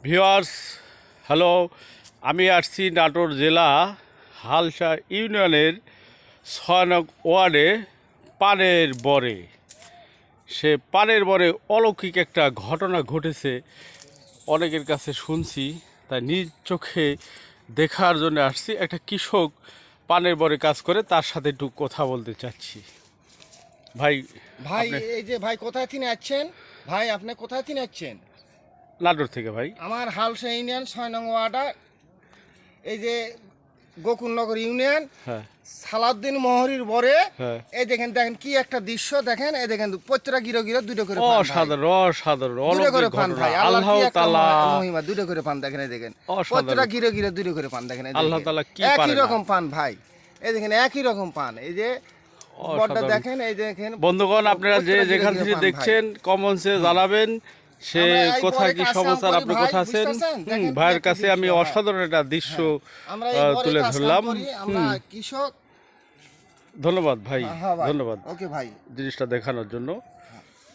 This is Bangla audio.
Viewers, hello. আমি আসছি নাটোর জেলা হালসা ইউনিয়নের ৬ নং ওয়ার্ডে পানের বরে। সে পানের বরে অলৌকিক একটা ঘটনা ঘটেছে, অনেকের কাছে শুনছি, তাই নিজ চোখে দেখার জন্য আসছি। একটা কৃষক পানের বরে কাজ করে, তার সাথে একটু কথা বলতে চাচ্ছি। ভাই ভাই আপনি এই যে ভাই কোথায় থেকে আসছেন? ভাই আপনি কোথায় থেকে আসছেন? নাটোর থেকে ভাই। আমার হালসা ইউনিয়ন ৬ নং ওয়ার্ডা, এই যে গোকুলনগর ইউনিয়ন হ্যাঁ, সালাউদ্দিন মোহরির বরে। হ্যাঁ। এই দেখেন দেখেন কি একটা দৃশ্য দেখেন, এই দেখেন প্রত্যেকটা গিরো গিরো দুটো করে পান ভাই। অসাধারণ অসাধারণ দুটো করে অলৌকিক পান ঘটনা। ভাই, আল্লাহর আল্লাহ কি একটা তাআলা মহিমা, দুটো করে পান দেখেন, এই দেখেন অসাধারণ। প্রত্যেকটা গিরো গিরো দুটো করে পান দেখেন, এই আল্লাহ দেখেন তাআলা কি একই পারে না। রকম পান ভাই, এই দেখেন একই রকম পান। এই যে বড়টা অসাধারণ। দেখেন, এই দেখেন বন্ধুগণ, আপনারা যে প্রত্যেকটা গিরো যেখান গিরো থেকে পান ভাই। দেখছেন কমেন্টসে জানাবেন সে আমরা এই কোথায় বরে কি কাজ কাম সমাচার, করি আপনি ভাই, কোথায় আছেন। বুঝতেছেন? দেখেন কি ভাইয়ের একটা কাছে আমি দৃশ্য, হ্যাঁ। অসাধারণ একটা দৃশ্য আমরা এই বরে তুলে কাজ কাম ধরলাম। করি, আমরা কৃষক। ধন্যবাদ ভাই, হ্যাঁ ভাই, ধন্যবাদ ওকে ভাই। জিনিসটা দেখানোর জন্য।